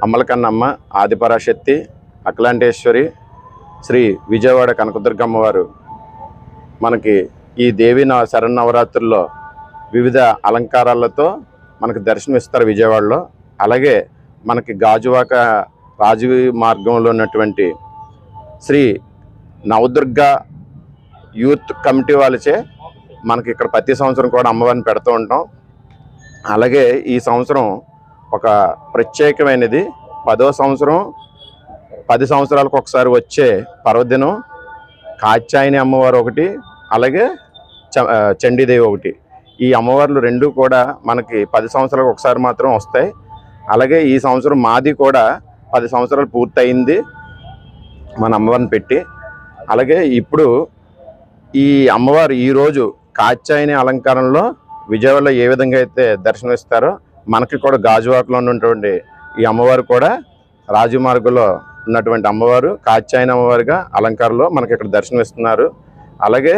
అమ్మలకన్నమ్మ, ఆదిపరాశక్తి, అఖిలాండేశ్వరి, శ్రీ విజయవాడ కనకదుర్గమ్మ వారు మనకి ఈ దేవి శరన్నవరాత్రుల్లో వివిధ అలంకారాలతో మనకు దర్శనమిస్తారు విజయవాడలో. అలాగే మనకి గాజువాక రాజు మార్గంలో ఉన్నటువంటి శ్రీ నవదుర్గ యూత్ కమిటీ వాళ్ళచే మనకి ఇక్కడ ప్రతి సంవత్సరం కూడా అమ్మవారిని పెడుతూ ఉంటాం. అలాగే ఈ సంవత్సరం ఒక ప్రత్యేకమైనది, 10వ సంవత్సరం 10 సంవత్సరాలకు ఒకసారి వచ్చే పర్వదినం కాత్యాయని అమ్మవారు ఒకటి, అలాగే చండీదేవి ఒకటి. ఈ అమ్మవార్లు రెండు కూడా మనకి 10 సంవత్సరాలకు ఒకసారి మాత్రం వస్తాయి. అలాగే ఈ సంవత్సరం మాది కూడా 10 సంవత్సరాలు పూర్తయింది మన అమ్మవారిని పెట్టి. అలాగే ఇప్పుడు ఈ అమ్మవారు ఈరోజు కాత్యాయని అలంకారంలో విజయవాడలో ఏ విధంగా అయితే దర్శనమిస్తారో మనకి కూడా గాజువాకలో ఉన్నటువంటి ఈ అమ్మవారు కూడా రాజమార్గంలో ఉన్నటువంటి అమ్మవారు కాత్యాయని అమ్మవారిగా అలంకారంలో మనకి ఇక్కడ దర్శనమిస్తున్నారు. అలాగే